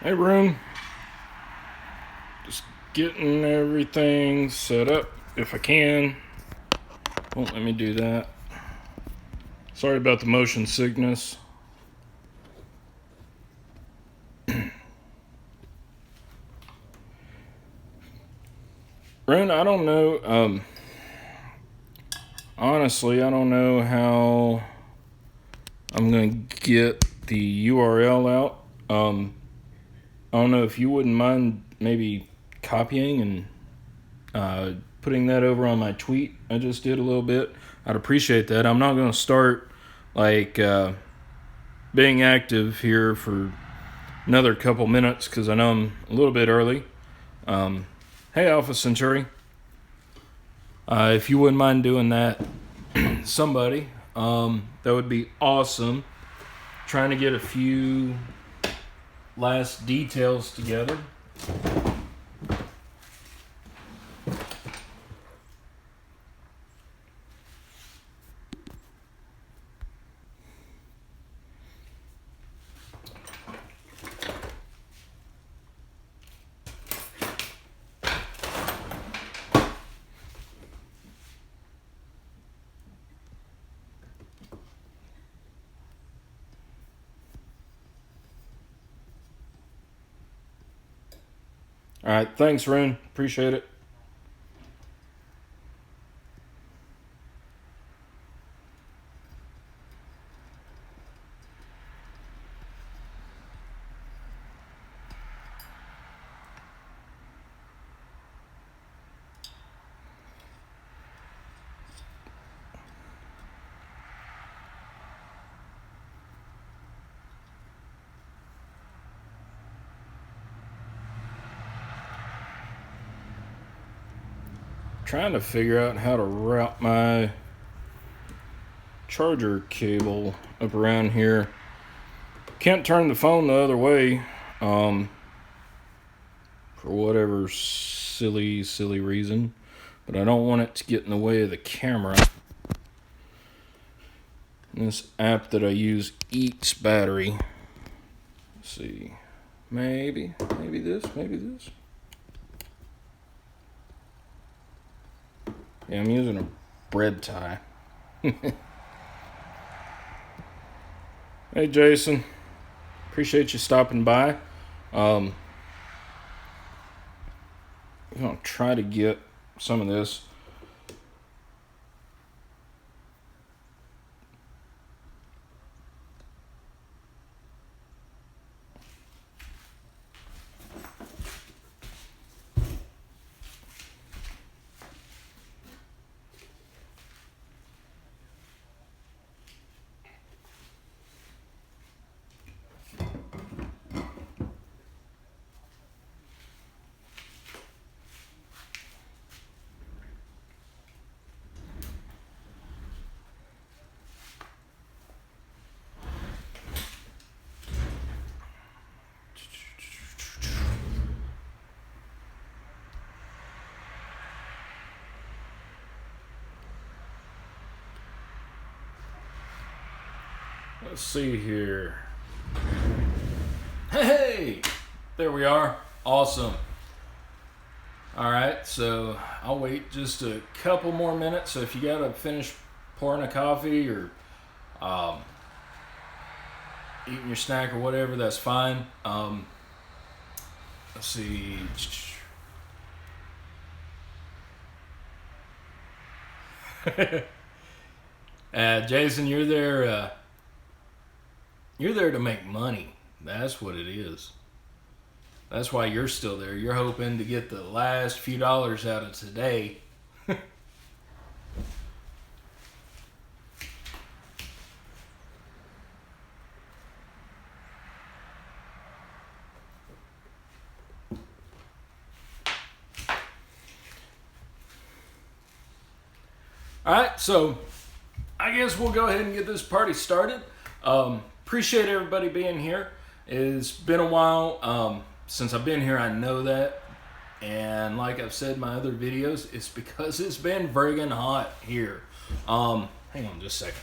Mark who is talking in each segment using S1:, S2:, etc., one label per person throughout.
S1: Hey, room. Just getting everything set up if I can. Won't let me do that. Sorry about the motion sickness. Ren, I don't know. Honestly, I don't know how I'm gonna get the URL out. I don't know if you wouldn't mind maybe copying and putting that over on my tweet I just did a little bit. I'd appreciate that. I'm not gonna start like being active here for another couple minutes because I know I'm a little bit early. Hey, Alpha Centauri. If you wouldn't mind doing that, somebody, that would be awesome. Trying to get a few last details together. All right, thanks, Rune. Appreciate it. Trying to figure out how to route my charger cable up around here. Can't turn the phone the other way, for whatever silly reason. But I don't want it to get in the way of the camera. And this app that I use eats battery. Let's see. Maybe this. Yeah, I'm using a bread tie. Hey, Jason. Appreciate you stopping by. I'm going to try to get some of this. Let's see here. Hey! There we are. Awesome. Alright, so I'll wait just a couple more minutes. So if you gotta finish pouring a coffee or eating your snack or whatever, that's fine. Let's see. Jason, you're there. You're there to make money. That's what it is. That's why you're still there. You're hoping to get the last few dollars out of today. Alright, so I guess we'll go ahead and get this party started. Appreciate everybody being here. It's been a while since I've been here, I know that. And like I've said in my other videos, it's because it's been friggin' hot here. Hang on just a second.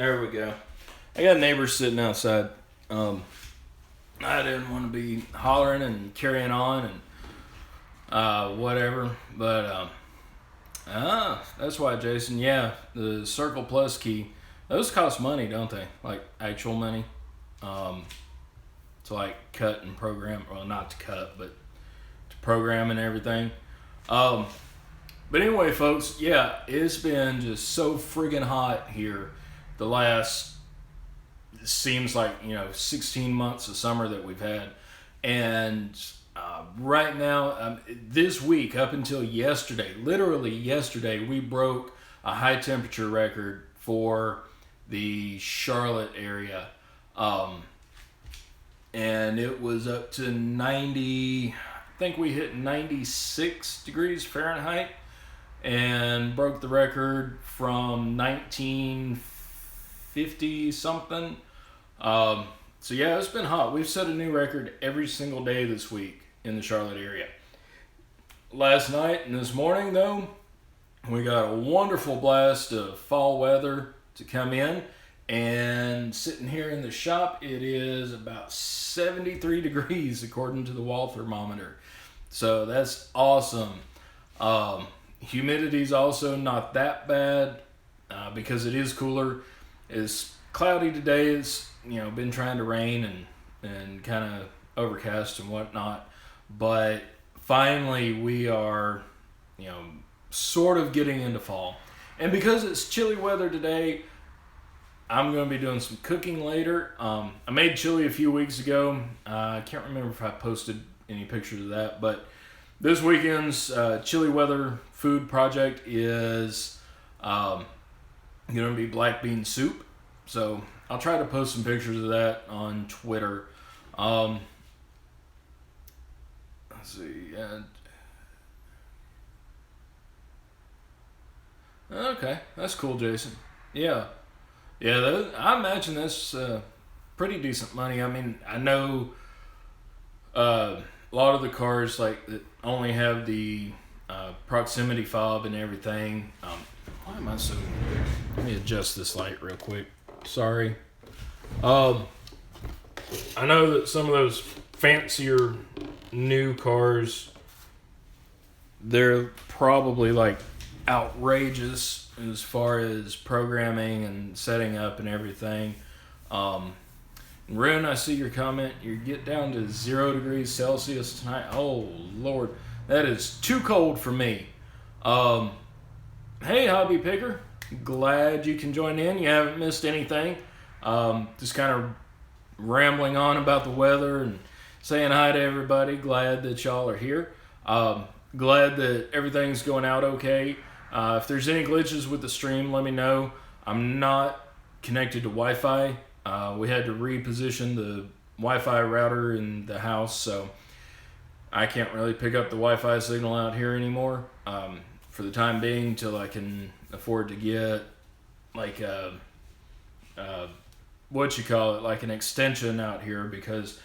S1: There we go. I got neighbors sitting outside. I didn't want to be hollering and carrying on and whatever, but that's why, Jason. Yeah, the Circle Plus key. Those cost money, don't they? Like actual money, to like cut and program. Well, not to cut, but to program and everything. But anyway, folks, yeah, it's been just so friggin' hot here the last, it seems like, 16 months of summer that we've had. And right now, this week, up until yesterday, literally yesterday, we broke a high temperature record for the Charlotte area. And it was up to 90, I think we hit 96 degrees Fahrenheit. And broke the record from 1950 something. So yeah, it's been hot. We've set a new record every single day this week in the Charlotte area. Last night and this morning, though, we got a wonderful blast of fall weather to come in. And sitting here in the shop, it is about 73 degrees according to the wall thermometer. So that's awesome. Humidity's also not that bad because it is cooler. It's cloudy today. It's been trying to rain and kind of overcast and whatnot. But finally we are sort of getting into fall. And because it's chilly weather today, I'm going to be doing some cooking later. I made chili a few weeks ago. I can't remember if I posted any pictures of that, but this weekend's chilly weather food project is going to be black bean soup. So I'll try to post some pictures of that on Twitter. Let's see. Okay, that's cool, Jason. Yeah. Yeah, I imagine that's pretty decent money. I mean, I know a lot of the cars like that only have the proximity fob and everything. Why am I so... Let me adjust this light real quick. Sorry. I know that some of those fancier new cars, they're probably like outrageous as far as programming and setting up and everything. Rune, I see your comment. You get down to 0 degrees Celsius tonight. Oh, Lord. That is too cold for me. Hey, Hobby Picker. Glad you can join in. You haven't missed anything. Just kind of rambling on about the weather and saying hi to everybody. Glad that y'all are here. Glad that everything's going out okay. If there's any glitches with the stream, let me know. I'm not connected to Wi-Fi. We had to reposition the Wi-Fi router in the house, so I can't really pick up the Wi-Fi signal out here anymore for the time being till I can afford to get like like an extension out here, because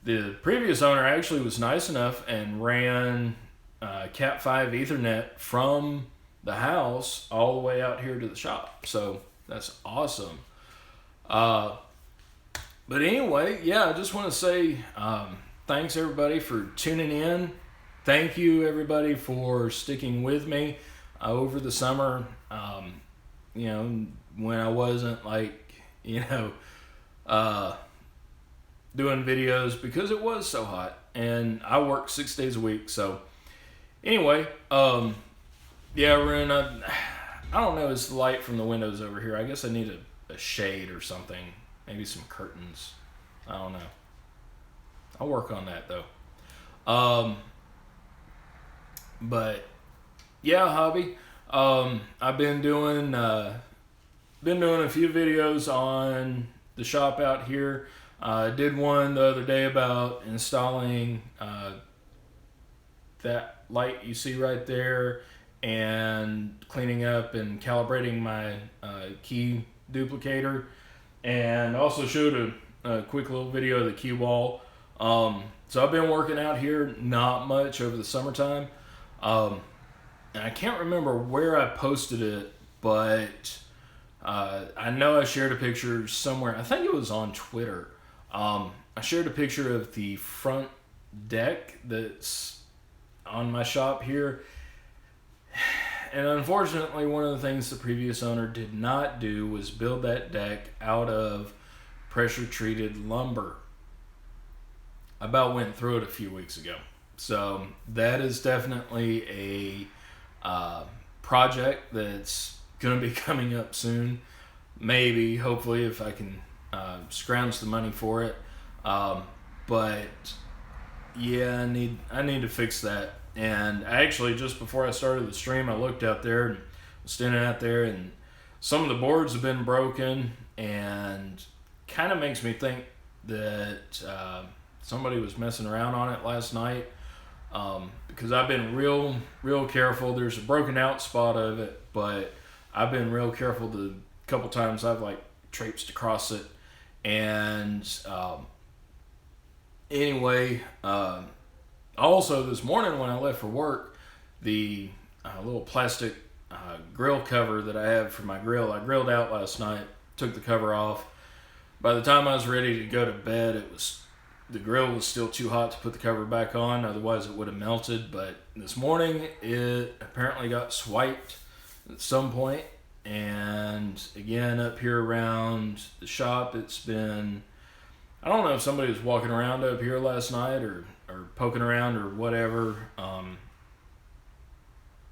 S1: the previous owner actually was nice enough and ran Cat 5 Ethernet from the house all the way out here to the shop. So that's awesome. But anyway, yeah, I just want to say thanks everybody for tuning in. Thank you everybody for sticking with me over the summer. When I wasn't doing videos because it was so hot and I work 6 days a week. So anyway, yeah, Rune, I don't know, it's the light from the windows over here. I guess I need a shade or something. Maybe some curtains. I don't know. I'll work on that though. But yeah, Hobby. I've been doing a few videos on the shop out here. I did one the other day about installing that light you see right there and cleaning up and calibrating my key duplicator, and also showed a quick little video of the key wall. So I've been working out here, not much over the summertime. And I can't remember where I posted it, but I know I shared a picture somewhere. I think it was on Twitter. I shared a picture of the front deck that's on my shop here. And unfortunately, one of the things the previous owner did not do was build that deck out of pressure treated lumber. I about went through it a few weeks ago. So that is definitely a project that's going to be coming up soon. Maybe, hopefully, if I can scrounge the money for it. But yeah, I need to fix that. And actually, just before I started the stream, I looked out there and was standing out there, and some of the boards have been broken, and kind of makes me think that somebody was messing around on it last night. Because I've been real careful. There's a broken out spot of it, but I've been real careful. The couple times I've like traipsed across it, and anyway. Also, this morning when I left for work, the little plastic grill cover that I have for my grill, I grilled out last night, took the cover off. By the time I was ready to go to bed, the grill was still too hot to put the cover back on, otherwise it would have melted. But this morning, it apparently got swiped at some point. And again, up here around the shop, it's been... I don't know if somebody was walking around up here last night or poking around or whatever.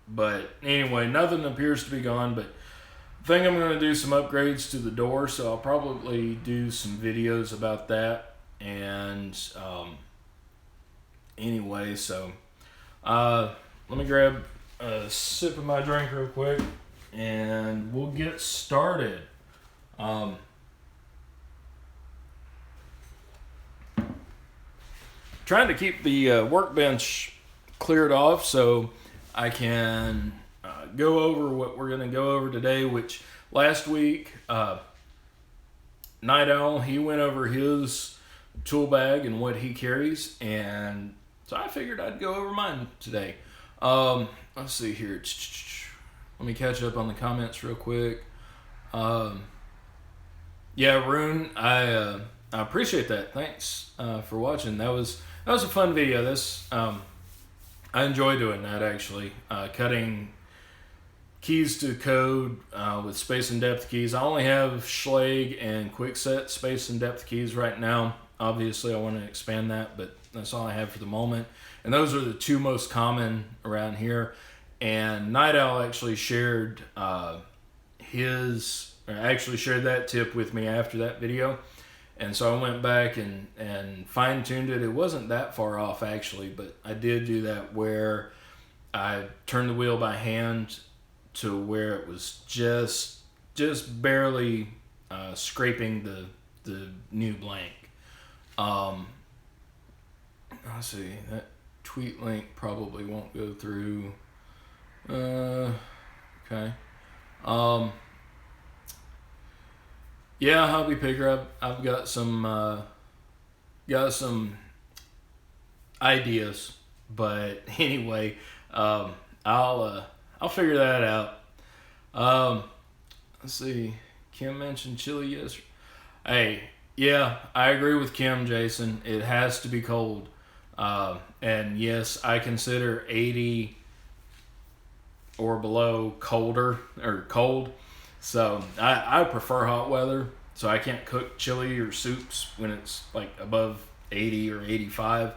S1: But anyway, nothing appears to be gone. But I think I'm going to do some upgrades to the door, so I'll probably do some videos about that. And anyway, so let me grab a sip of my drink real quick, and we'll get started. Trying to keep the workbench cleared off so I can go over what we're going to go over today, which last week, Night Owl, he went over his tool bag and what he carries, and so I figured I'd go over mine today. Let's see here. Let me catch up on the comments real quick. Yeah, Rune, I appreciate that. Thanks for watching. That was a fun video. I enjoy doing that, actually. Cutting keys to code with space and depth keys. I only have Schlage and Quickset space and depth keys right now. Obviously, I want to expand that, but that's all I have for the moment. And those are the two most common around here. And Night Owl actually shared shared that tip with me after that video. And so I went back and fine-tuned it. It wasn't that far off, actually, but I did do that where I turned the wheel by hand to where it was just barely scraping the new blank. Let's see, that tweet link probably won't go through. Okay. Yeah, hobby picker. I've got some ideas, but anyway, I'll figure that out. Let's see. Kim mentioned chili yesterday. Hey, yeah, I agree with Kim, Jason. It has to be cold, and yes, I consider 80 or below colder or cold. So I prefer hot weather, so I can't cook chili or soups when it's like above 80 or 85.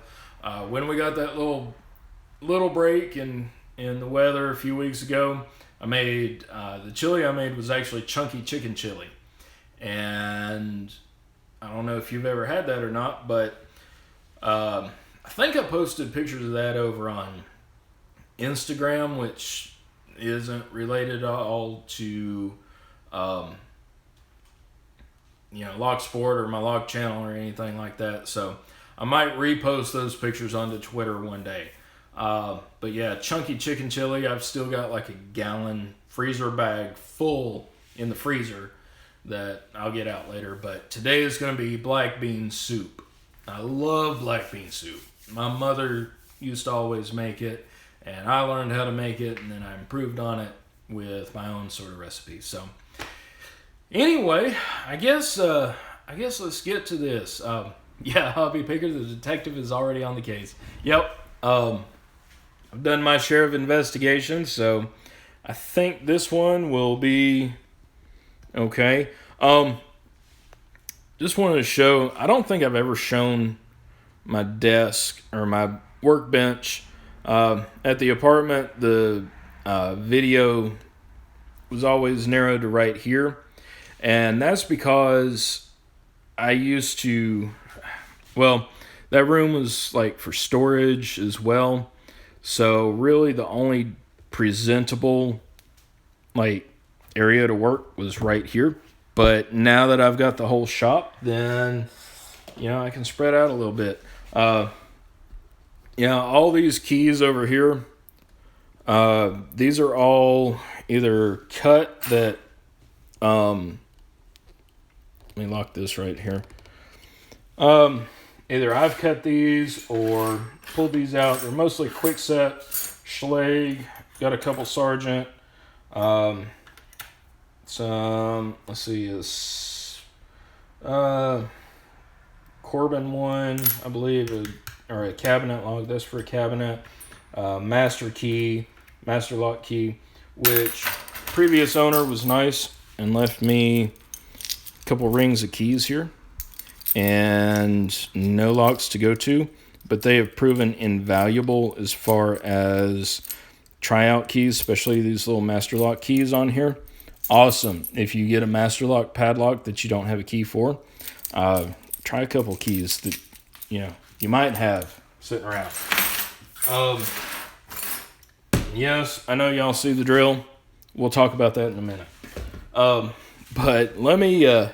S1: When we got that little break in the weather a few weeks ago, I made the chili I made was actually chunky chicken chili, and I don't know if you've ever had that or not, but I think I posted pictures of that over on Instagram, which isn't related at all to Log Sport or my log channel or anything like that. So I might repost those pictures onto Twitter one day. But yeah, chunky chicken chili. I've still got like a gallon freezer bag full in the freezer that I'll get out later. But today is going to be black bean soup. I love black bean soup. My mother used to always make it, and I learned how to make it, and then I improved on it with my own sort of recipes. So Anyway, I guess let's get to this. Yeah, Hobby Picker, the detective is already on the case. Yep. I've done my share of investigations, so I think this one will be okay. Just wanted to show. I don't think I've ever shown my desk or my workbench at the apartment. The video was always narrowed to right here, and that's because I used to. Well, that room was like for storage as well. So really, the only presentable like area to work was right here. But now that I've got the whole shop, then I can spread out a little bit. Uh, all these keys over here, these are all either cut that. Let me lock this right here. Either I've cut these or pulled these out. They're mostly Quickset, Schlage, got a couple Sargent, some, let's see, Corbin one, I believe, or a cabinet lock. That's for a cabinet. Master key, master lock key, which previous owner was nice and left me a couple rings of keys here and no locks to go to, but they have proven invaluable as far as tryout keys, especially these little master lock keys on here. Awesome. If you get a master lock padlock that you don't have a key for, try a couple keys that you might have sitting around. Yes, I know y'all see the drill. We'll talk about that in a minute. But let me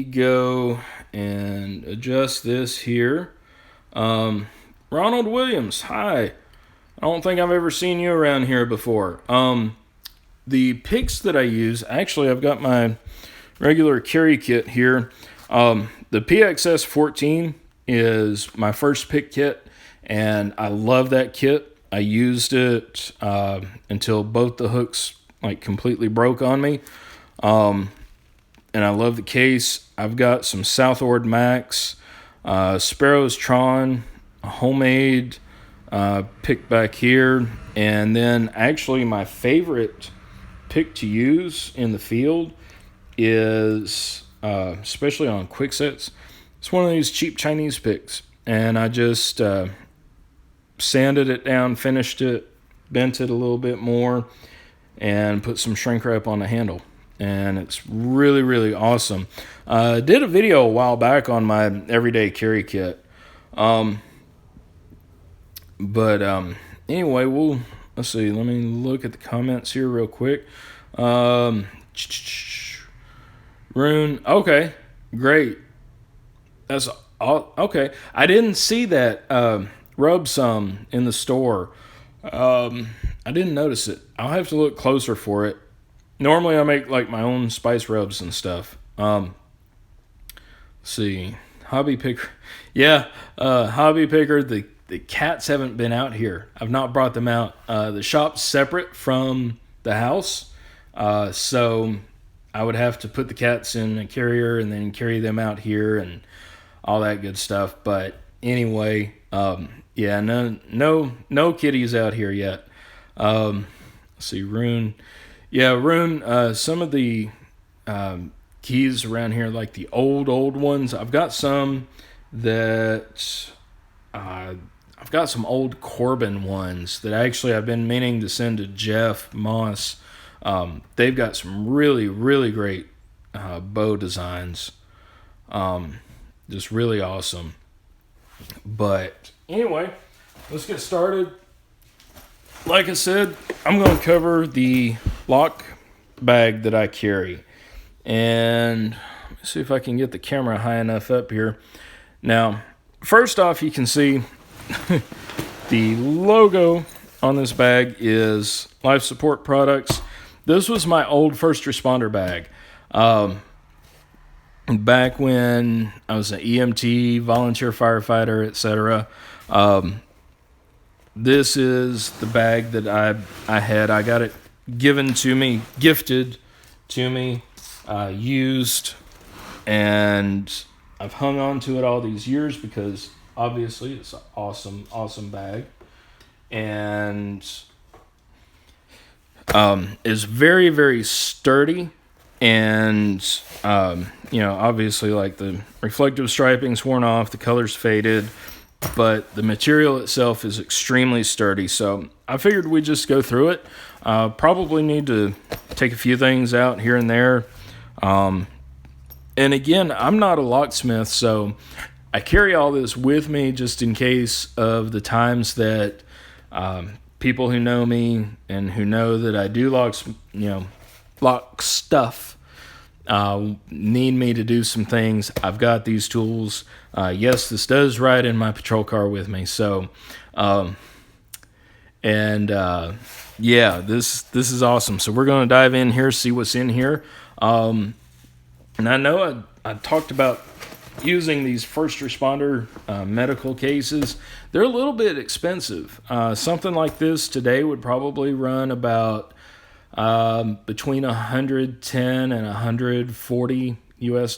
S1: go and adjust this here. Ronald Williams, hi. I don't think I've ever seen you around here before. The picks that I use, actually, I've got my regular carry kit here. The PXS 14 is my first pick kit, and I love that kit. I used it until both the hooks completely broke on me. And I love the case. I've got some Southord Max, Sparrow's Tron, a homemade pick back here, and then actually my favorite pick to use in the field is, especially on Quicksets, it's one of these cheap Chinese picks, and I just sanded it down, finished it, bent it a little bit more, and put some shrink wrap on the handle. And it's really, really awesome. Did a video a while back on my everyday carry kit. Anyway, let's see. Let me look at the comments here real quick. Rune, okay, great. That's all. Okay, I didn't see that rub some in the store. I didn't notice it. I'll have to look closer for it. Normally, I make my own spice rubs and stuff. Let's see, Hobby Picker. Yeah, Hobby Picker. The cats haven't been out here. I've not brought them out. The shop's separate from the house, so I would have to put the cats in a carrier and then carry them out here and all that good stuff. But anyway, yeah, no kitties out here yet. Let's see, Rune. Yeah, Rune, some of the keys around here, like the old ones, I've got some that I've got some old Corbin ones that actually I've been meaning to send to Jeff Moss. They've got some really, really great bow designs. Just really awesome. But anyway, let's get started. Like I said, I'm going to cover the lock bag that I carry. And let me see if I can get the camera high enough up here. Now, first off, you can see the logo on this bag is Life Support Products. This was my old first responder bag. Back when I was an EMT, volunteer firefighter, etc. This is the bag that I had. I got gifted to me, used, and I've hung on to it all these years because obviously it's an awesome bag, and is very, very sturdy. And obviously, like, the reflective striping's worn off, the color's faded, but the material itself is extremely sturdy. So I figured we'd just go through it. Probably need to take a few things out here and there. And again, I'm not a locksmith, so I carry all this with me just in case of the times that people who know me and who know that I do lock stuff need me to do some things. I've got these tools. Yes, this does ride in my patrol car with me. So, this is awesome. So we're going to dive in here, see what's in here. And I know I talked about using these first responder medical cases. They're a little bit expensive. Something like this today would probably run about between $110 and $140 US.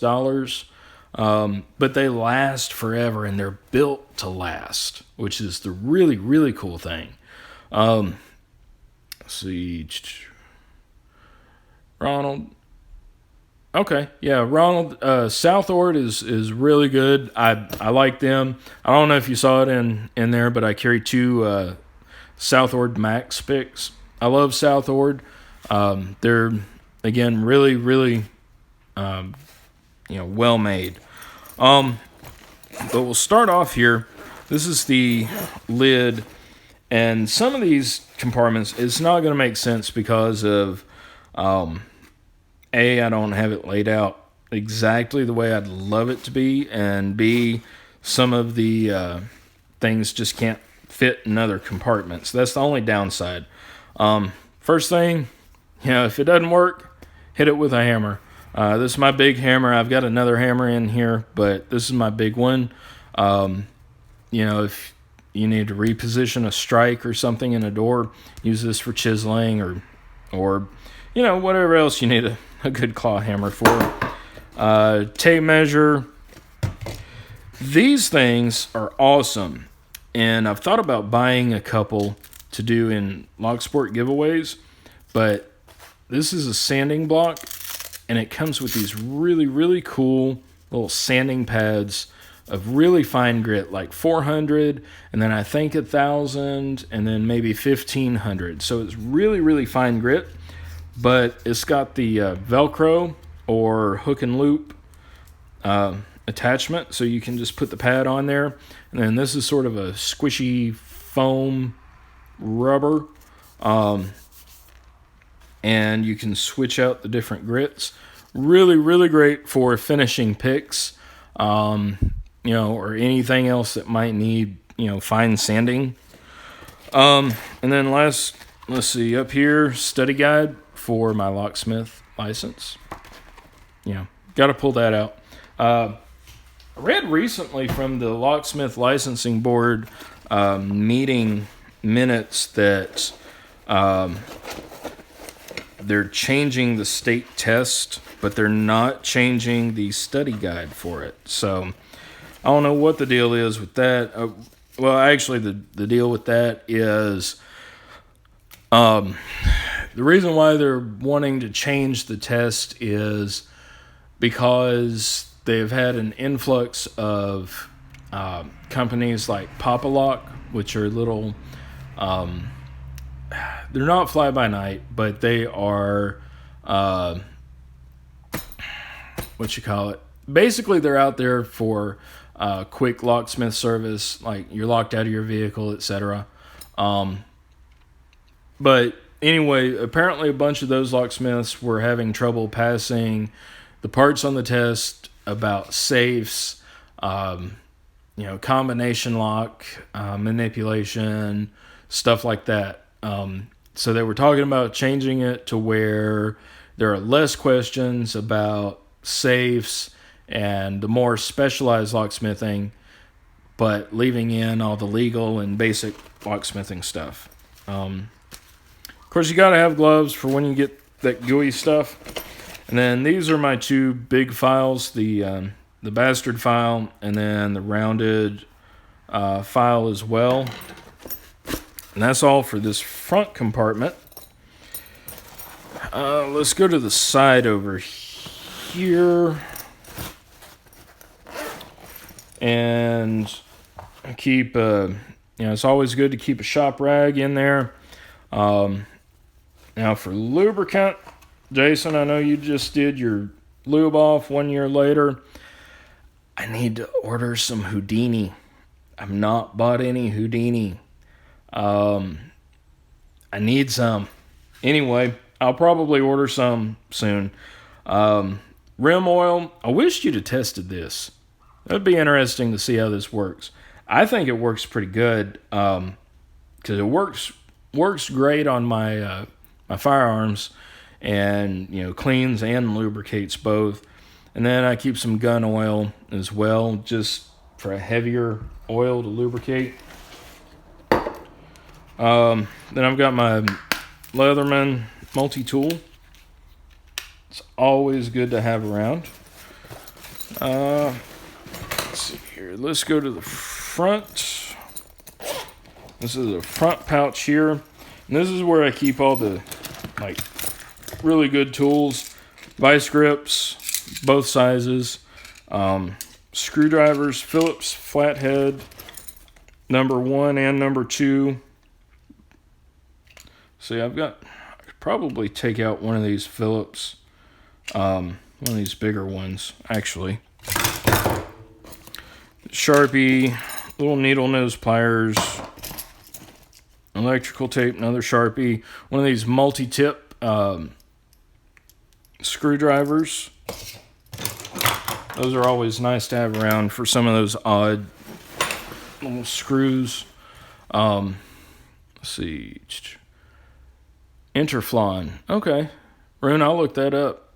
S1: But they last forever, and they're built to last, which is the really, really cool thing. Let's see. Ronald. Okay, yeah, Ronald, Southord is really good. I like them. I don't know if you saw it in there, but I carry two Southord Max picks. I love Southord. They're, again, really, really, well made. But we'll start off here. This is the lid, and some of these compartments, it's not going to make sense because of, A, I don't have it laid out exactly the way I'd love it to be, and B, some of the things just can't fit in other compartments. That's the only downside. First thing, if it doesn't work, hit it with a hammer. This is my big hammer. I've got another hammer in here, but this is my big one. If you need to reposition a strike or something in a door, use this for chiseling or whatever else you need a good claw hammer for. Tape measure. These things are awesome, and I've thought about buying a couple to do in Locksport giveaways, but this is a sanding block, and it comes with these really, really cool little sanding pads of really fine grit, like 400, and then I think 1,000, and then maybe 1,500. So it's really, really fine grit, but it's got the Velcro or hook and loop attachment, so you can just put the pad on there. And then this is sort of a squishy foam rubber, and you can switch out the different grits. Really, really great for finishing picks, or anything else that might need, fine sanding. And then let's see, up here, study guide for my locksmith license. Got to pull that out. I read recently from the Locksmith Licensing Board meeting minutes that they're changing the state test, but they're not changing the study guide for it. So I don't know what the deal is with that. Actually, the deal with that is the reason why they're wanting to change the test is because they've had an influx of companies like Pop-A-Lock, which are little, they're not fly-by-night, but they are, basically they're out there for quick locksmith service, like you're locked out of your vehicle, etc. But anyway, apparently a bunch of those locksmiths were having trouble passing the parts on the test about safes, combination lock, manipulation, stuff like that. So they were talking about changing it to where there are less questions about safes and the more specialized locksmithing, but leaving in all the legal and basic locksmithing stuff. course, you got to have gloves for when you get that gooey stuff. And then these are my two big files, the bastard file and then the rounded file as well. And that's all for this front compartment. Let's go to the side over here. And keep, it's always good to keep a shop rag in there. Now for lubricant, Jason, I know you just did your lube off 1 year later. I need to order some Houdini. I've not bought any Houdini. I need some. Anyway, I'll probably order some soon. Rim oil, I wished you'd have tested this. That'd be interesting to see how this works. I think it works pretty good because it works great on my my firearms, and cleans and lubricates both. And then I keep some gun oil as well, just for a heavier oil to lubricate. Then I've got my Leatherman multi-tool. It's always good to have around. Let's see here. Let's go to the front. This is a front pouch here. And this is where I keep all the really good tools. Vice grips, both sizes. Screwdrivers, Phillips flathead, number 1 and number 2. See, I could probably take out one of these Phillips, one of these bigger ones, actually. Sharpie, little needle nose pliers, electrical tape, another Sharpie, one of these multi-tip screwdrivers. Those are always nice to have around for some of those odd little screws. Let's see. Interflon. Okay. Rune, I'll look that up.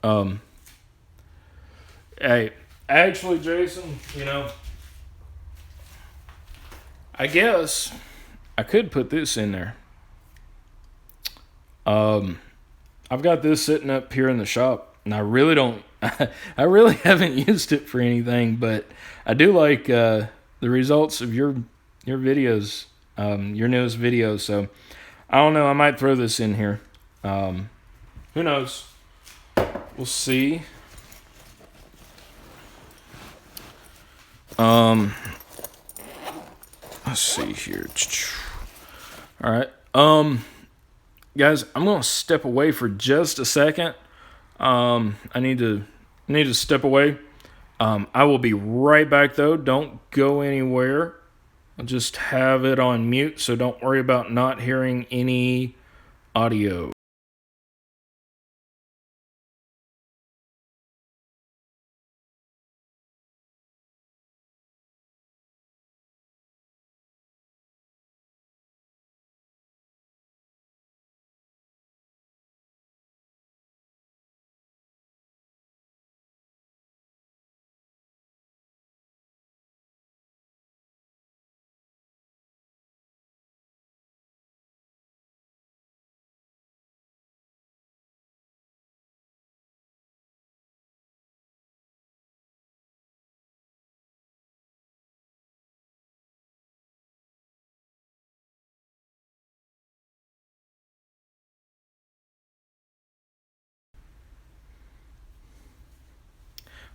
S1: Hey, actually, Jason, I guess I could put this in there. I've got this sitting up here in the shop, and I really haven't used it for anything, but I do like the results of your videos, your newest videos. So I don't know, I might throw this in here. Who knows? We'll see. Let's see here. All right. Guys, I'm going to step away for just a second. I need to step away. I will be right back, though. Don't go anywhere. I'll just have it on mute, so don't worry about not hearing any audio.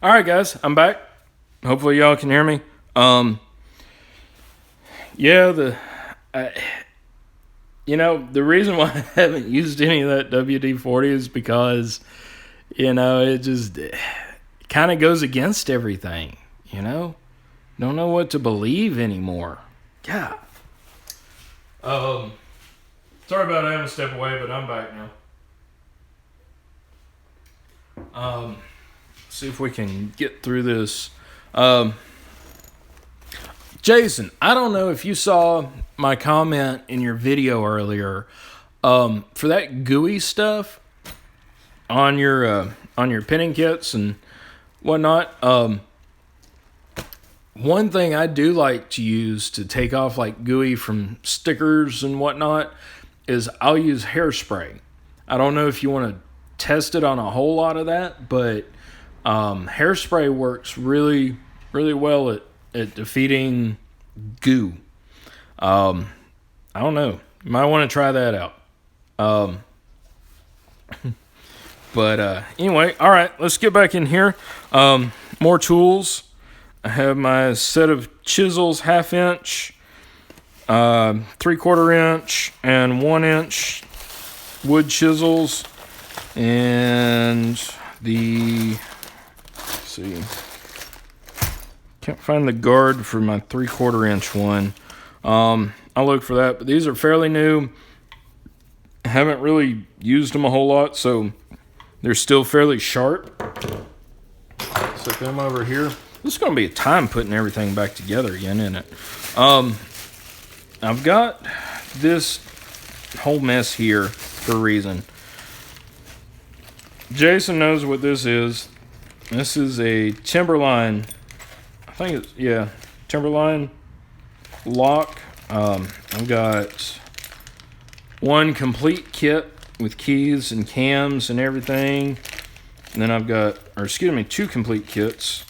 S1: All right, guys, I'm back. Hopefully y'all can hear me. The reason why I haven't used any of that WD-40 is because, it just kind of goes against everything, Don't know what to believe anymore. Yeah. Sorry about having to step away, but I'm back now. See if we can get through this. Jason, I don't know if you saw my comment in your video earlier. For that gooey stuff on your pinning kits and whatnot. One thing I do like to use to take off gooey from stickers and whatnot is I'll use hairspray. I don't know if you want to test it on a whole lot of that, but hairspray works really, really well at defeating goo. I don't know. You might want to try that out. But anyway, all right, let's get back in here. More tools. I have my set of chisels, 1/2 inch, 3/4 inch, and 1 inch wood chisels, and let's see, can't find the guard for my 3/4 inch one. I'll look for that, but these are fairly new. I haven't really used them a whole lot, so they're still fairly sharp. Set them over here. This is going to be a time putting everything back together again, isn't it? I've got this whole mess here for a reason. Jason knows what this is. This is a Timberline. I think it's, yeah, Timberline lock. I've got one complete kit with keys and cams and everything. And then I've got, two complete kits.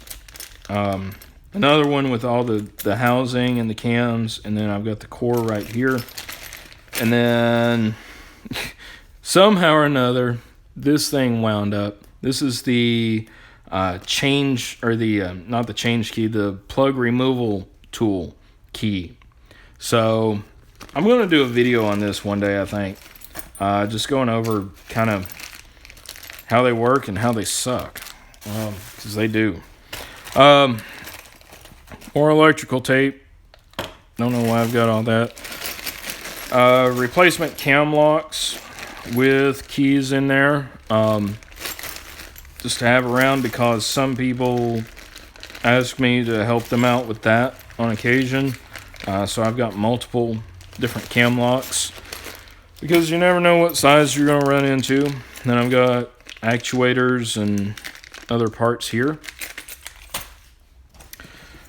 S1: Another one with all the housing and the cams, and then I've got the core right here. And then somehow or another, this thing wound up. This is the change, or the not the change key, the plug removal tool key. So I'm going to do a video on this one day, I think. Just going over kind of how they work and how they suck, because they do. More electrical tape. Don't know why I've got all that. Replacement cam locks with keys in there. Just to have around, because some people ask me to help them out with that on occasion. So I've got multiple different cam locks, because you never know what size you're going to run into. Then I've got actuators and other parts here.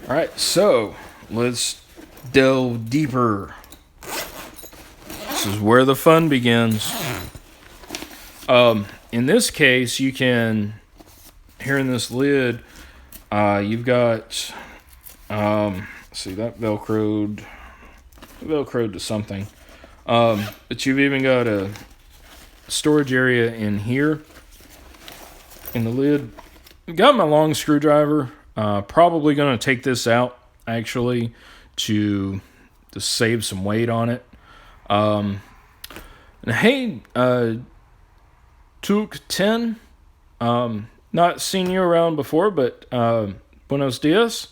S1: Alright, so let's delve deeper. This is where the fun begins. In this case, you can, here in this lid, you've got, see, that velcroed to something. But you've even got a storage area in here, in the lid. Got my long screwdriver. Probably going to take this out, actually, to save some weight on it. And hey, Tuk 10, not seen you around before, but buenos dias.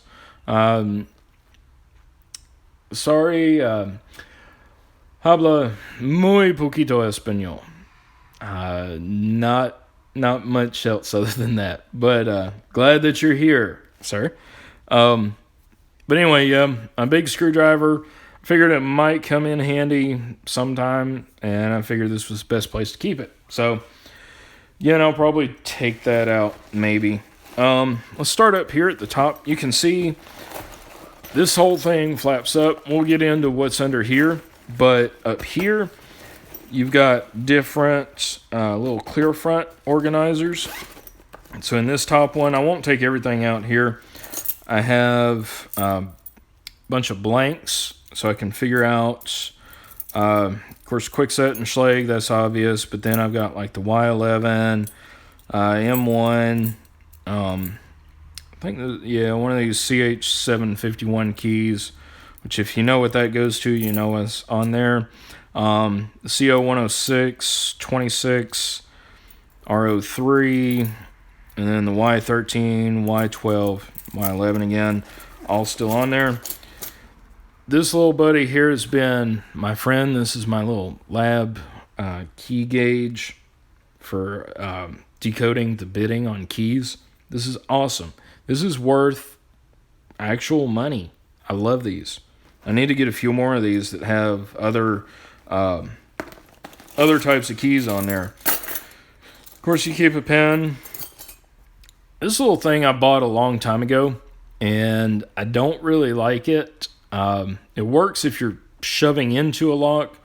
S1: Sorry, habla muy poquito español. Not much else other than that, but glad that you're here, sir. But anyway, yeah, a big screwdriver. Figured it might come in handy sometime, and I figured this was the best place to keep it. So, yeah, and I'll probably take that out, maybe. Let's start up here at the top. You can see this whole thing flaps up. We'll get into what's under here, but up here, you've got different little clear front organizers. So in this top one, I won't take everything out here. I have a bunch of blanks, so I can figure out, of course, Quickset and Schlage, that's obvious. But then I've got like the Y11, M1, I think, one of these CH751 keys, which if you know what that goes to, you know what's on there. The CO106, 26, R03, and then the Y13, Y12, Y11 again, all still on there. This little buddy here has been my friend. This is my little lab key gauge for decoding the bidding on keys. This is awesome. This is worth actual money. I love these. I need to get a few more of these that have other types of keys on there. Of course, you keep a pen. This little thing I bought a long time ago, and I don't really like it. It works if you're shoving into a lock.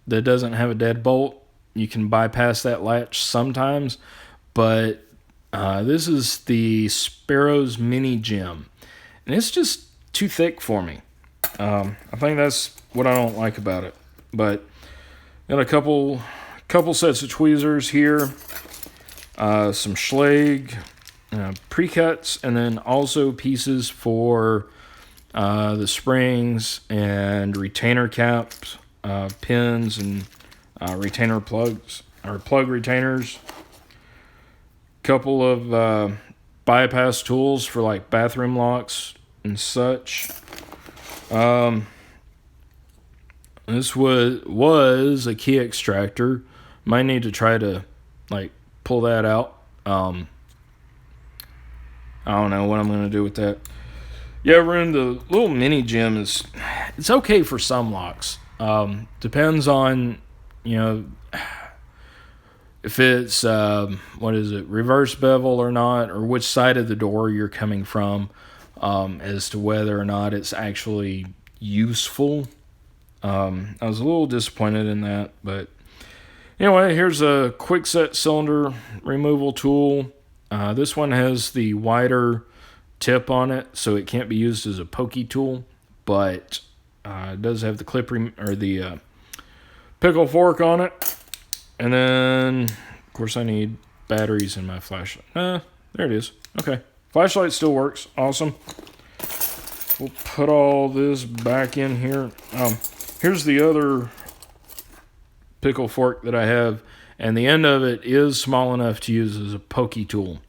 S1: that doesn't have a deadbolt. You can bypass that latch sometimes, but this is the Sparrow's Mini Gem, and it's just too thick for me. I think that's what I don't like about it. But got a couple sets of tweezers here, some Schlage, pre-cuts, and then also pieces for the springs and retainer caps, pins, and retainer plugs or plug retainers. Couple of bypass tools for like bathroom locks and such. This was a key extractor. Might need to try to like pull that out. I don't know what I'm gonna do with that. Yeah, Rune, the little mini gem it's okay for some locks. Depends on, if it's reverse bevel or not, or which side of the door you're coming from, as to whether or not it's actually useful. I was a little disappointed in that, but anyway, here's a quick set cylinder removal tool. This one has the wider tip on it, so it can't be used as a pokey tool, but it does have the the pickle fork on it. And then, of course, I need batteries in my flashlight. There it is. Okay, flashlight still works. Awesome. We'll put all this back in here. Here's the other pickle fork that I have, and the end of it is small enough to use as a pokey tool.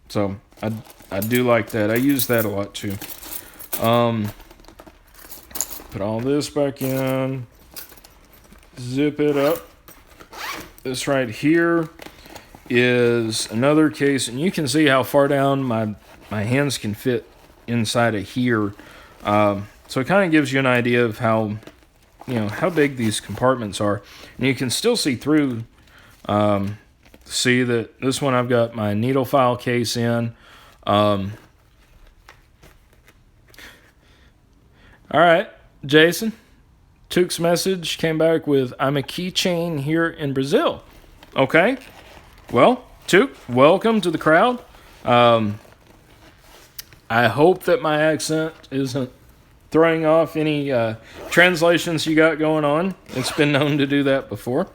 S1: So I do like that. I use that a lot too. Put all this back in. Zip it up. This right here is another case, and you can see how far down my hands can fit inside of here. So it kind of gives you an idea of how big these compartments are, and you can still see through. See that this one I've got my needle file case in. All right, Jason. Took's message came back with, I'm a keychain here in Brazil. Okay. Well, Took, welcome to the crowd. I hope that my accent isn't throwing off any translations you got going on. It's been known to do that before.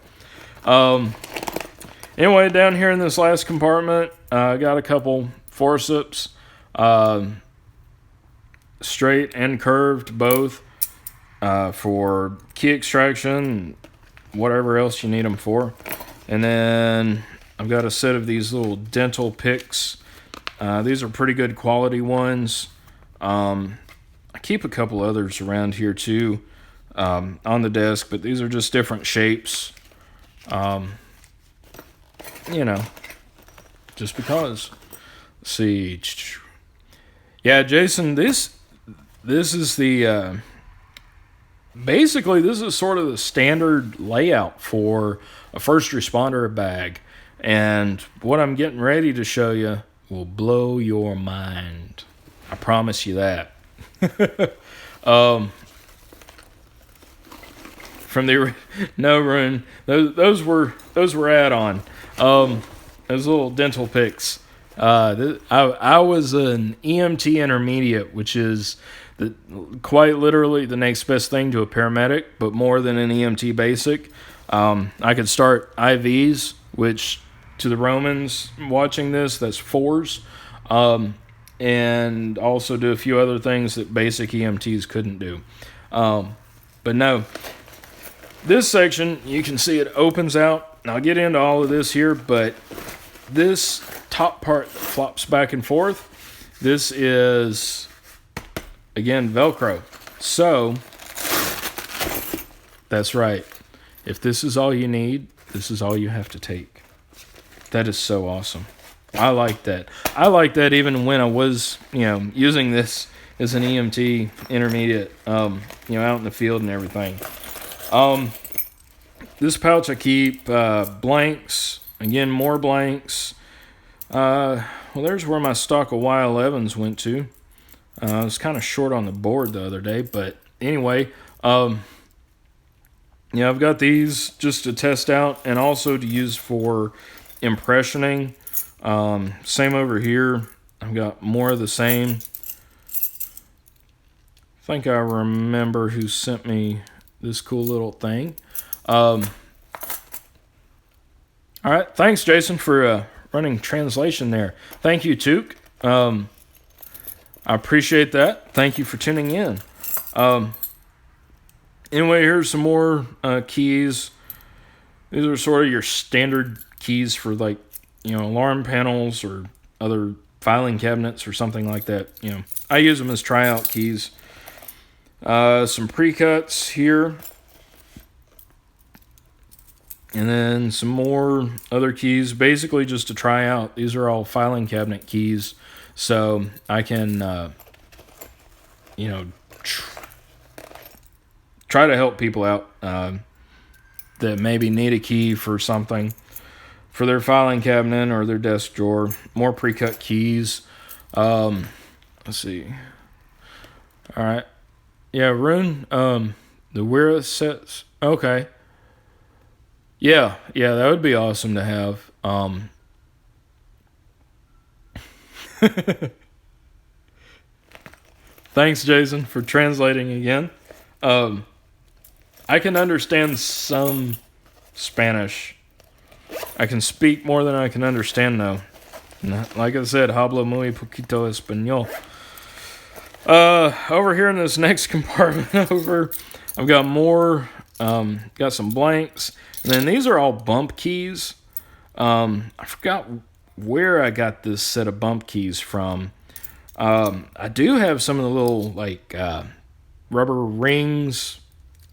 S1: Anyway, down here in this last compartment, I got a couple forceps, straight and curved both. For key extraction, whatever else you need them for. And then I've got a set of these little dental picks. These are pretty good quality ones. I keep a couple others around here too, on the desk, but these are just different shapes. Just because. Let's see. Yeah, Jason, this is the... Basically, this is sort of the standard layout for a first responder bag. And what I'm getting ready to show you will blow your mind. I promise you that. From the no Rune, those were add-on. Those little dental picks. I was an EMT intermediate, which is quite literally the next best thing to a paramedic, but more than an EMT basic. I could start IVs, which to the Romans watching this, that's fours, and also do a few other things that basic EMTs couldn't do. But no, this section, you can see it opens out, and I'll get into all of this here, but this top part that flops back and forth, this is... Again, Velcro. So, that's right. If this is all you need, this is all you have to take. That is so awesome. I like that. I like that even when I was, using this as an EMT intermediate, out in the field and everything. This pouch I keep blanks. Again, more blanks. Well, there's where my stock of Y11s went to. I was kind of short on the board the other day, but anyway, Yeah, I've got these just to test out and also to use for impressioning. Same over here. I've got more of the same. I think I remember who sent me this cool little thing. All right, thanks, Jason, for running translation there. Thank you, Took. I appreciate that. Thank you for tuning in. Anyway, here's some more keys. These are sort of your standard keys for like, alarm panels or other filing cabinets or something like that. I use them as tryout keys. Some pre-cuts here. And then some more other keys, basically just to try out. These are all filing cabinet keys. So I can, try to help people out that maybe need a key for something, for their filing cabinet or their desk drawer. More pre-cut keys. Let's see. All right. Yeah, Rune, the Wira sets. Okay. Yeah, that would be awesome to have. Thanks, Jason, for translating again. I can understand some Spanish. I can speak more than I can understand, though. Like I said, hablo muy poquito español. Over here in this next compartment I've got more, got some blanks. And then these are all bump keys. I forgot where I got this set of bump keys from. I do have some of the little, like, rubber rings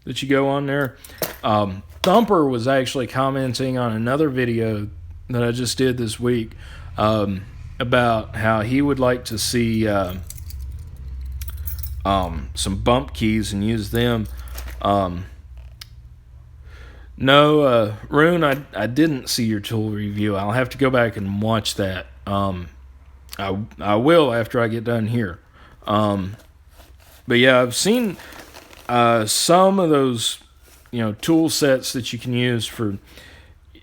S1: that you go on there. Thumper was actually commenting on another video that I just did this week about how he would like to see some bump keys and use them. No, Rune, I didn't see your tool review. I'll have to go back and watch that. I will after I get done here. But yeah, I've seen some of those, tool sets that you can use for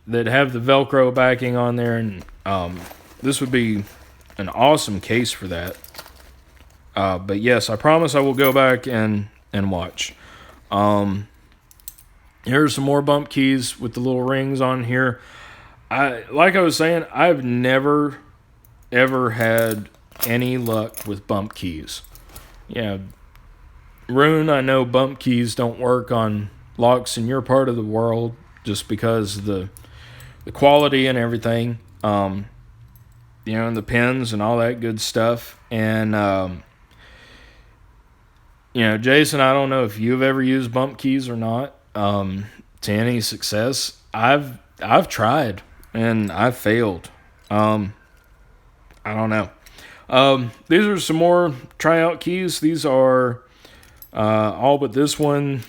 S1: that have the Velcro backing on there, and this would be an awesome case for that. But yes, I promise I will go back and watch. Here's some more bump keys with the little rings on here. Like I was saying, I've never ever had any luck with bump keys. Yeah, Rune, I know bump keys don't work on locks in your part of the world just because of the quality and everything. And the pins and all that good stuff. And Jason, I don't know if you've ever used bump keys or not. To any success. I've tried and I've failed. I don't know. These are some more tryout keys. These are all but this one.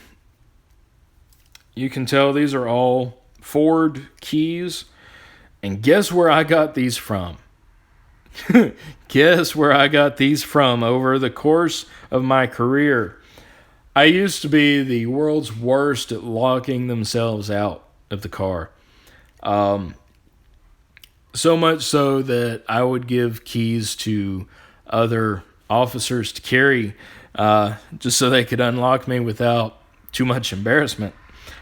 S1: You can tell these are all Ford keys. And guess where I got these from? Guess where I got these from over the course of my career. I used to be the world's worst at locking themselves out of the car. So much so that I would give keys to other officers to carry just so they could unlock me without too much embarrassment.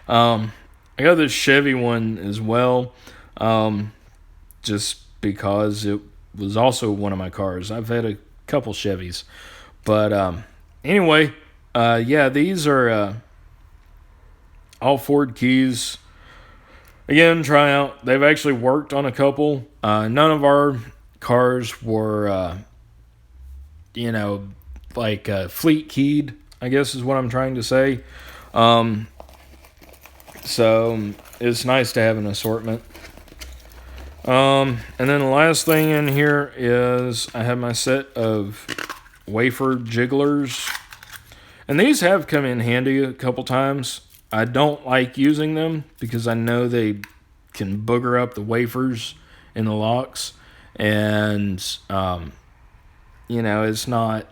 S1: I got this Chevy one as well, just because it was also one of my cars. I've had a couple Chevys. But anyway, yeah, these are all Ford keys. Again, try out. They've actually worked on a couple. None of our cars were, fleet keyed, I guess is what I'm trying to say. So it's nice to have an assortment. And then the last thing in here is I have my set of wafer jigglers. And these have come in handy a couple times. I don't like using them because I know they can booger up the wafers in the locks. And, it's not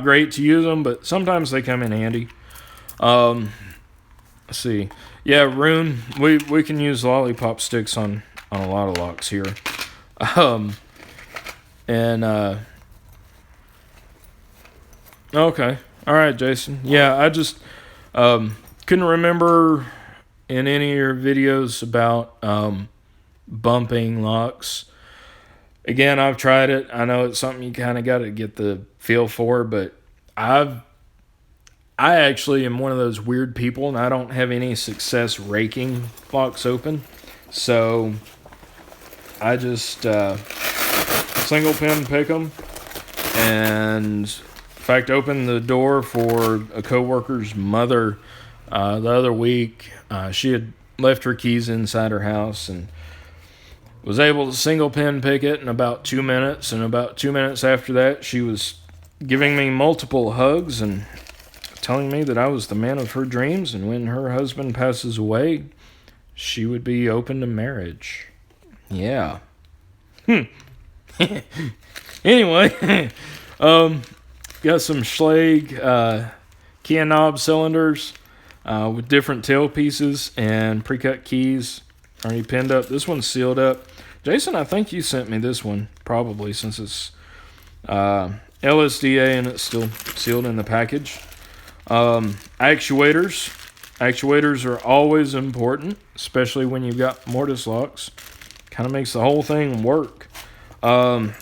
S1: great to use them, but sometimes they come in handy. Let's see. Yeah, Rune. We can use lollipop sticks on a lot of locks here. Um, and okay, all right, Jason. Yeah, I just couldn't remember in any of your videos about bumping locks. Again, I've tried it. I know it's something you kind of got to get the feel for, but I actually am one of those weird people, and I don't have any success raking locks open. So I just single pin pick them, and in fact, opened the door for a coworker's mother the other week. She had left her keys inside her house and was able to single pin pick it in about 2 minutes. And about 2 minutes after that, she was giving me multiple hugs and telling me that I was the man of her dreams, and when her husband passes away, she would be open to marriage. Yeah. Anyway, got some Schlage key and knob cylinders with different tail pieces and pre-cut keys already pinned up. This one's sealed up. Jason, I think you sent me this one, probably, since it's LSDA and it's still sealed in the package. Actuators. Actuators are always important, especially when you've got mortise locks. Kind of makes the whole thing work. Got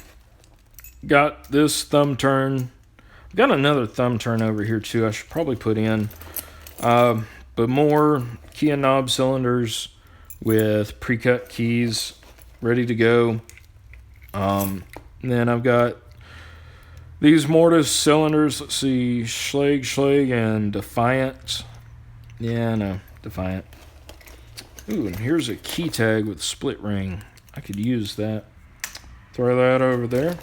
S1: this thumb turn. Got another thumb turn over here too. I should probably put in. But more key and knob cylinders with pre-cut keys ready to go. And then I've got these mortise cylinders. Let's see, Schlage, and Defiant. Yeah, no, Defiant. Ooh, and here's a key tag with split ring. I could use that. Throw that over there.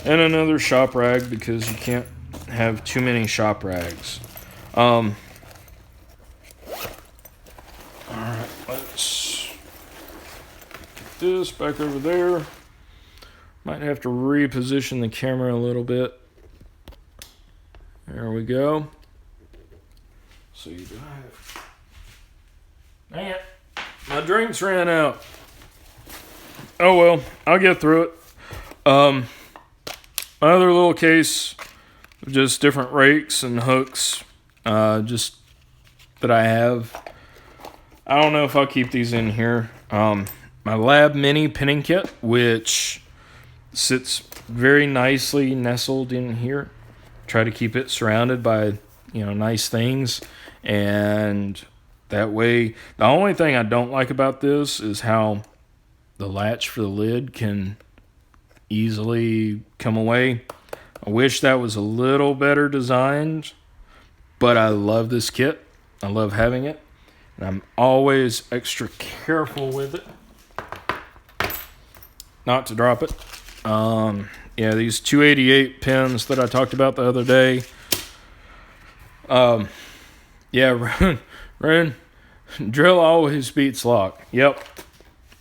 S1: And another shop rag, because you can't have too many shop rags. Alright, let's get this back over there. Might have to reposition the camera a little bit. There we go. So you do have... Dang it. My drinks ran out. Oh well, I'll get through it. My other little case of just different rakes and hooks, just that I have. I don't know if I'll keep these in here. My Lab Mini pinning kit, which sits very nicely nestled in here. Try to keep it surrounded by, nice things. And that way, the only thing I don't like about this is how the latch for the lid can easily come away. I wish that was a little better designed, but I love this kit. I love having it. And I'm always extra careful with it, not to drop it. These 288 pins that I talked about the other day. Rune, drill always beats lock. Yep,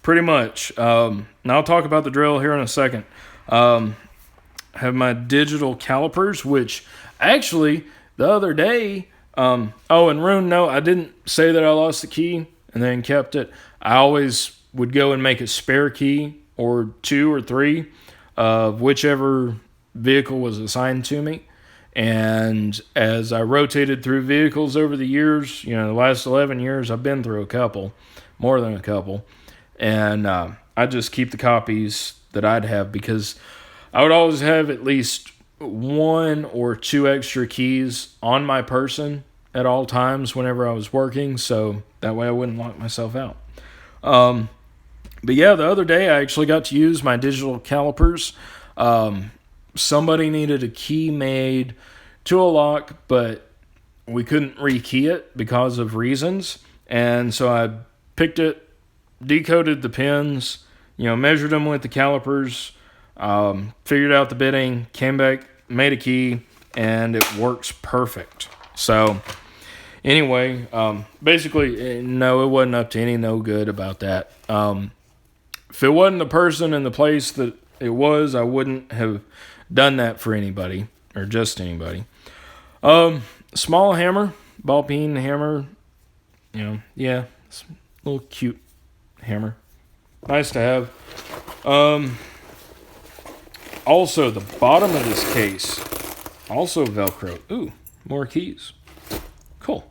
S1: pretty much. Now I'll talk about the drill here in a second. Have my digital calipers, which actually the other day, and Rune, no, I didn't say that I lost the key and then kept it. I always would go and make a spare key or 2 or 3 of whichever vehicle was assigned to me. And as I rotated through vehicles over the years, the last 11 years, I've been through a couple, more than a couple. And I just keep the copies that I'd have, because I would always have at least 1 or 2 extra keys on my person at all times whenever I was working, so that way I wouldn't lock myself out. But yeah, the other day I actually got to use my digital calipers. Somebody needed a key made to a lock, but we couldn't rekey it because of reasons. And so I picked it, decoded the pins, measured them with the calipers, figured out the bitting, came back, made a key, and it works perfect. So anyway, basically, no, it wasn't up to any no good about that. If it wasn't the person in the place that it was, I wouldn't have done that for anybody, or just anybody. Small hammer, ball peen hammer. Yeah, it's a little cute hammer. Nice to have. Also, the bottom of this case, also Velcro. Ooh, more keys. Cool.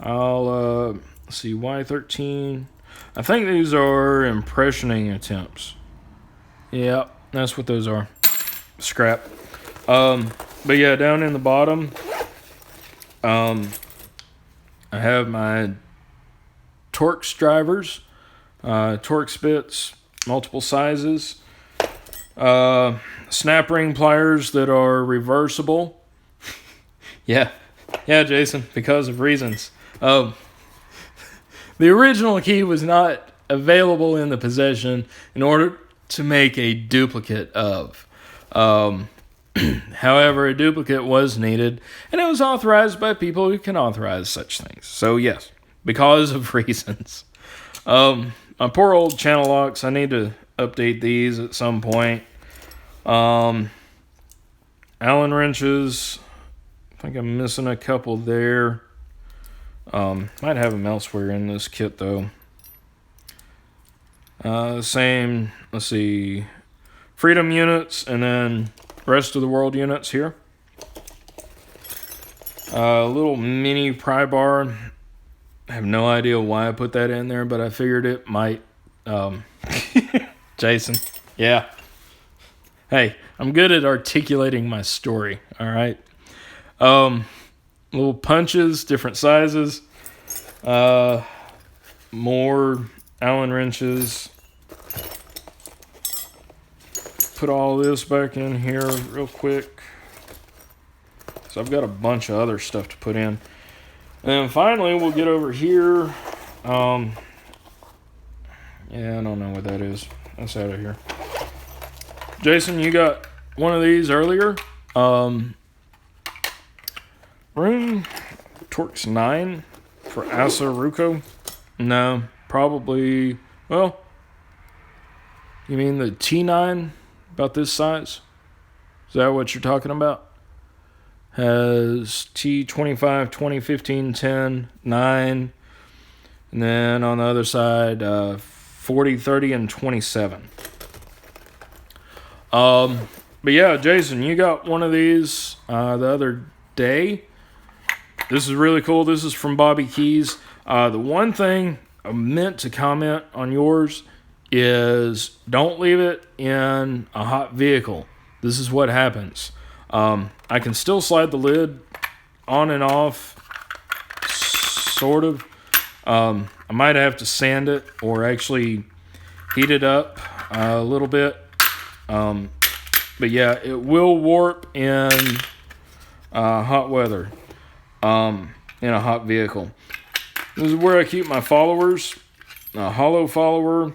S1: I'll, let's see, Y13. I think these are impressioning attempts. Yeah, that's what those are. Scrap. But yeah, down in the bottom, I have my Torx drivers, Torx bits, multiple sizes, snap ring pliers that are reversible. yeah, Jason, because of reasons. The original key was not available in the possession in order to make a duplicate of. However, a duplicate was needed, and it was authorized by people who can authorize such things. So yes, because of reasons. My poor old channel locks, I need to update these at some point. Allen wrenches, I think I'm missing a couple there. Might have them elsewhere in this kit though. Same, let's see, Freedom units, and then rest of the world units here. A little mini pry bar. I have no idea why I put that in there, but I figured it might. Jason, yeah. Hey, I'm good at articulating my story, all right? Little punches, different sizes. More Allen wrenches. Put all this back in here real quick. So I've got a bunch of other stuff to put in. And then finally, we'll get over here. Yeah, I don't know what that is. That's out of here. Jason, you got one of these earlier. Room Torx 9 for Asaruko. No, probably. Well, you mean the T9? About this size? Is that what you're talking about? Has T25, 20, 15, 10, 9. And then on the other side, 40, 30, and 27. But yeah, Jason, you got one of these the other day. This is really cool. This is from Bobby Keys. The one thing I meant to comment on yours is don't leave it in a hot vehicle. This is what happens. I can still slide the lid on and off, sort of. I might have to sand it or actually heat it up a little bit. But yeah, it will warp in hot weather, in a hot vehicle. This is where I keep my followers. A hollow follower,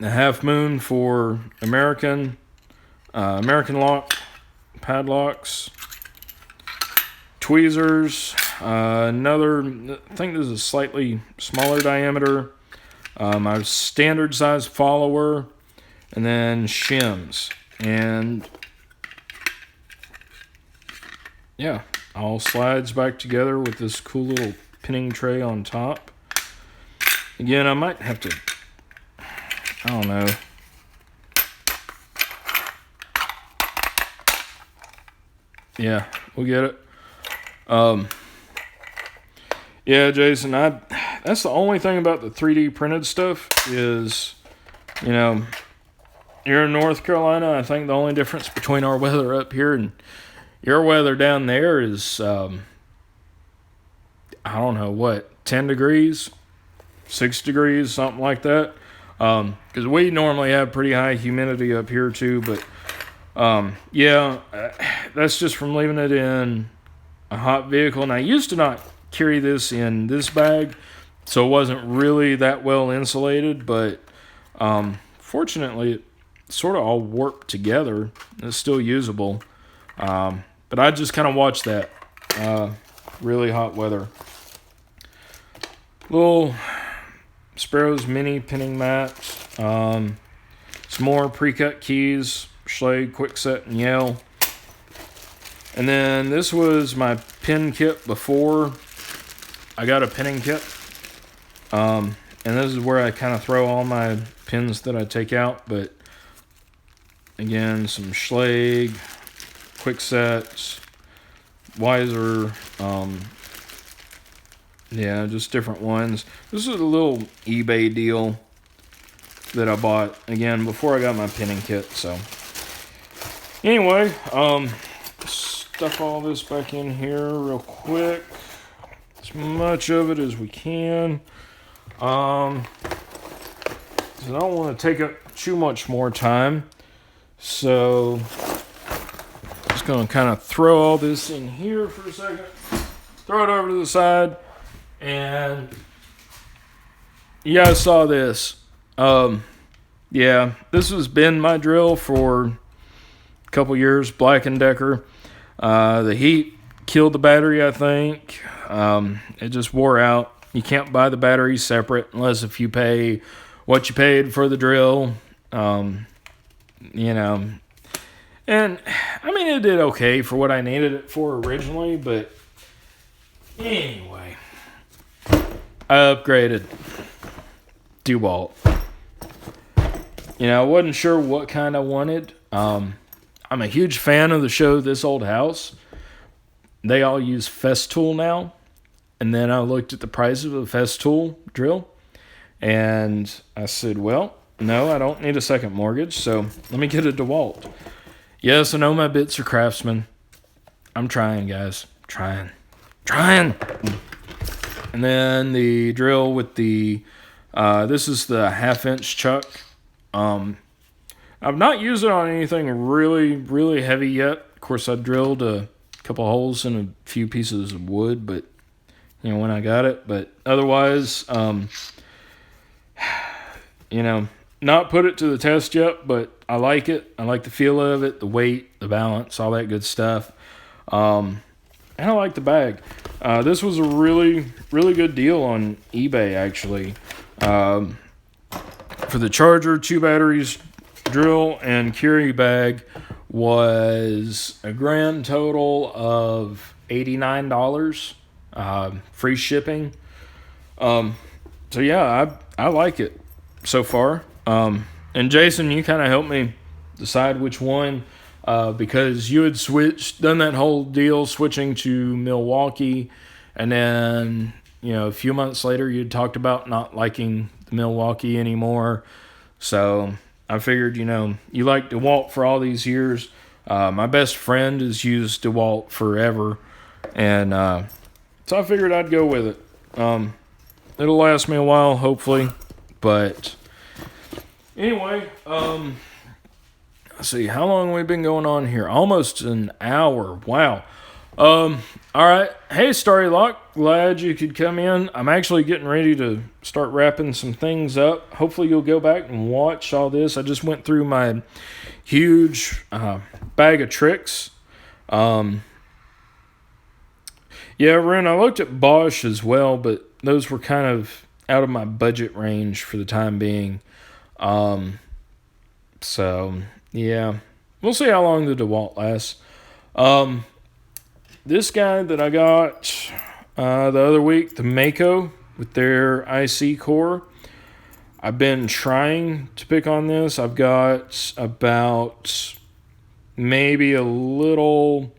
S1: a half moon for American lock, padlocks, tweezers, another, I think this is a slightly smaller diameter, my standard size follower, and then shims. And yeah, all slides back together with this cool little pinning tray on top. Again, I might have to, I don't know. Yeah, we'll get it. Yeah, Jason, that's the only thing about the 3D printed stuff is, you know, you're in North Carolina. I think the only difference between our weather up here and your weather down there is, I don't know, what, 10 degrees? 6 degrees, something like that. Because we normally have pretty high humidity up here too, but yeah, that's just from leaving it in a hot vehicle. And I used to not carry this in this bag, so it wasn't really that well insulated, but fortunately it sort of all warped together. It's still usable, but I just kind of watched that really hot weather. Little Sparrow's mini pinning mat, some more pre-cut keys, Schlage, Quickset, and Yale. And then this was my pin kit before I got a pinning kit. And this is where I kind of throw all my pins that I take out. But again, some Schlage, quick sets, Weiser, yeah, just different ones. This is a little eBay deal that I bought, again, before I got my pinning kit. So anyway, stuff all this back in here real quick. As much of it as we can. I don't want to take up too much more time. So just going to kind of throw all this in here for a second. Throw it over to the side. And you guys saw this. Yeah, this has been my drill for a couple years, Black & Decker. The heat killed the battery, I think. It just wore out. You can't buy the batteries separate unless if you pay what you paid for the drill. You know. And, I mean, it did okay for what I needed it for originally, but anyway. I upgraded DeWalt. You know, I wasn't sure what kind I wanted. I'm a huge fan of the show This Old House. They all use Festool now. And then I looked at the price of a Festool drill. And I said, well, no, I don't need a second mortgage. So let me get a DeWalt. Yes, I know my bits are Craftsman. I'm trying, guys. Trying. And then the drill with the, this is the 1/2-inch chuck. I've not used it on anything really, really heavy yet. Of course, I drilled a couple holes in a few pieces of wood, but, you know, when I got it. But otherwise, you know, not put it to the test yet, but I like it. I like the feel of it, the weight, the balance, all that good stuff. And I like the bag. This was a really, really good deal on eBay, actually. For the charger, 2 batteries, drill, and carry bag was a grand total of $89, free shipping. So yeah, I like it so far. And Jason, you kind of helped me decide which one, because you had done that whole deal switching to Milwaukee, and then, you know, a few months later you talked about not liking the Milwaukee anymore. So I figured, you know, you liked DeWalt for all these years. My best friend has used DeWalt forever, and so I figured I'd go with it. It'll last me a while, hopefully, but anyway, let's see, how long have we been going on here? Almost an hour. Wow. All right. Hey, Starry Lock, glad you could come in. I'm actually getting ready to start wrapping some things up. Hopefully you'll go back and watch all this. I just went through my huge bag of tricks. Yeah, Rune, I looked at Bosch as well, but those were kind of out of my budget range for the time being. So, yeah. We'll see how long the DeWalt lasts. This guy that I got the other week, the Mako, with their IC core, I've been trying to pick on this. I've got about maybe a little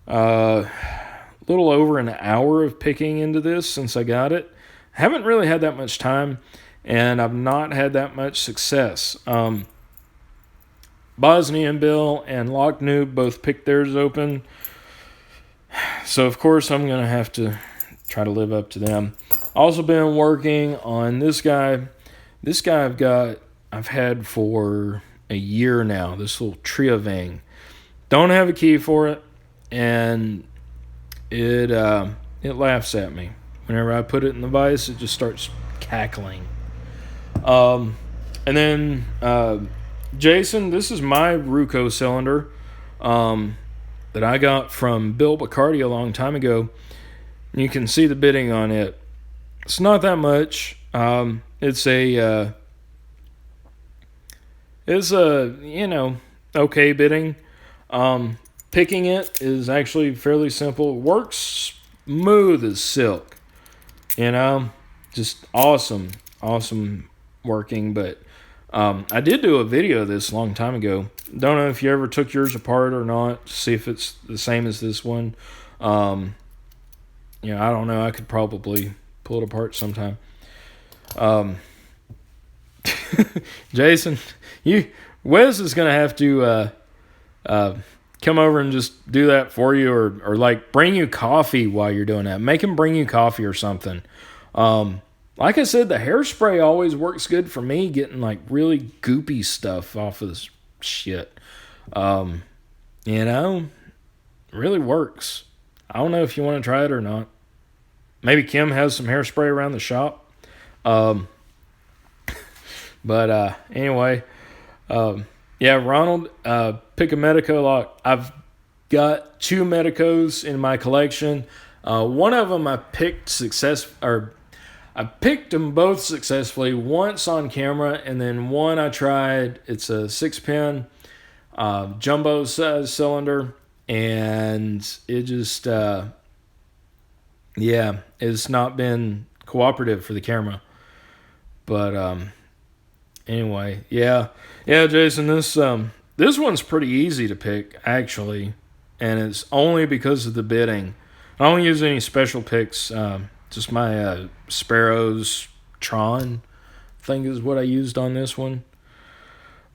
S1: over an hour of picking into this since I got it. Haven't really had that much time, and I've not had that much success. Bosnian Bill and Lock Noob both picked theirs open. So, of course, I'm going to have to try to live up to them. Also been working on this guy. This guy I've had for a year now, this little Triovang. Don't have a key for it, and it laughs at me. Whenever I put it in the vise, it just starts cackling. And then Jason, this is my Ruco cylinder that I got from Bill Bacardi a long time ago. You can see the bidding on it. It's not that much. It's a you know, okay bidding. picking it is actually fairly simple. It works smooth as silk. Just awesome working. But I did do a video of this a long time ago. Don't know if you ever took yours apart or not to see if it's the same as this one. I don't know. I could probably pull it apart sometime. Jason, Wes is gonna have to come over and just do that for you, or like bring you coffee while you're doing that. Make him bring you coffee or something. Like I said, the hairspray always works good for me, getting like really goopy stuff off of this shit. Really works. I don't know if you want to try it or not. Maybe Kim has some hairspray around the shop. Anyway, Ronald, pick a Medico lock. I've got 2 Medicos in my collection. One of them I picked them both successfully, once on camera, and then one I tried. It's a 6-pin jumbo size cylinder, and it just it's not been cooperative for the camera. But anyway, Jason, this one's pretty easy to pick actually, and it's only because of the bitting. I don't use any special picks. Just my Sparrows Tron, I think is what I used on this one.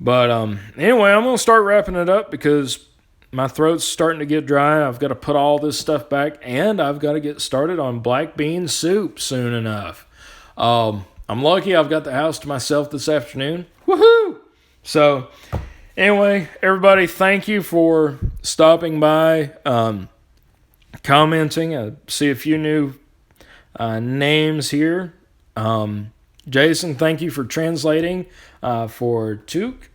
S1: But anyway, I'm gonna start wrapping it up because my throat's starting to get dry. I've got to put all this stuff back, and I've got to get started on black bean soup soon enough. I'm lucky I've got the house to myself this afternoon. Woohoo! So, anyway, everybody, thank you for stopping by, commenting. I see a few new names here. Jason, thank you for translating for Took.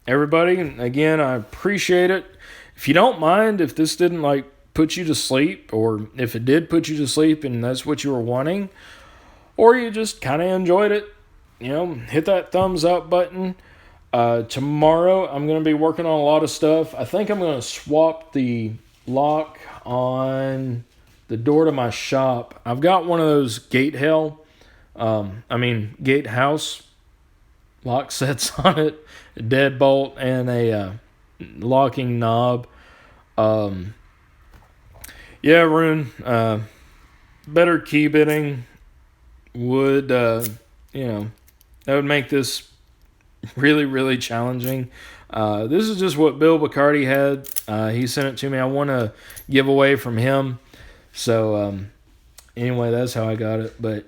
S1: Everybody, again, I appreciate it. If you don't mind, if this didn't put you to sleep, or if it did put you to sleep and that's what you were wanting, or you just kind of enjoyed it, hit that thumbs up button. Tomorrow, I'm going to be working on a lot of stuff. I think I'm going to swap the lock on the door to my shop. I've got one of those gatehouse lock sets on it, a deadbolt and a locking knob. Rune, better key bitting would, that would make this really, really challenging. This is just what Bill Bacardi had. He sent it to me. I want a giveaway from him. So, anyway, that's how I got it. But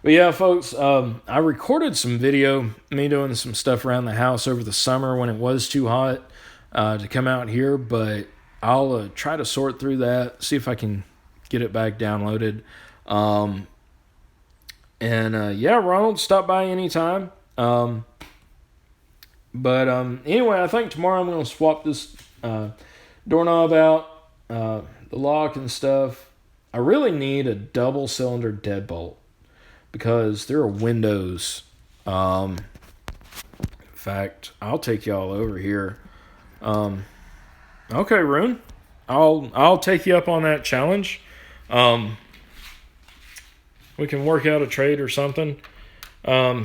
S1: yeah, folks, I recorded some video, me doing some stuff around the house over the summer when it was too hot to come out here. But I'll try to sort through that, see if I can get it back downloaded. Ronald, stop by anytime. Anyway, I think tomorrow I'm going to swap this doorknob out, the lock and stuff. I really need a double cylinder deadbolt because there are windows. In fact, I'll take y'all over here. Okay, Rune, I'll take you up on that challenge. We can work out a trade or something. You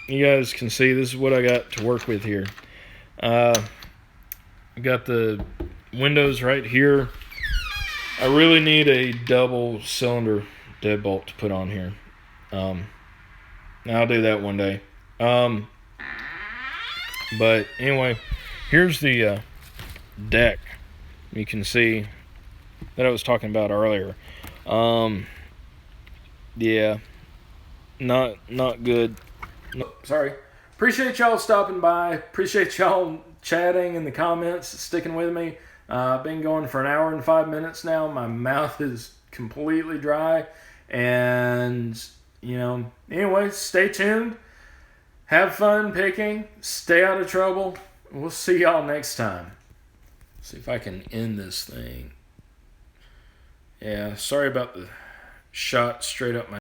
S1: guys can see this is what I got to work with here. I got the windows right here. I really need a double cylinder deadbolt to put on here. I'll do that one day. But anyway, here's the deck. You can see that I was talking about earlier. Not good. No, sorry. Appreciate y'all stopping by. Appreciate y'all chatting in the comments, sticking with me. I've been going for an hour and 5 minutes now. My mouth is completely dry. And, anyway, stay tuned. Have fun picking. Stay out of trouble. We'll see y'all next time. See if I can end this thing. Yeah, sorry about the shot straight up my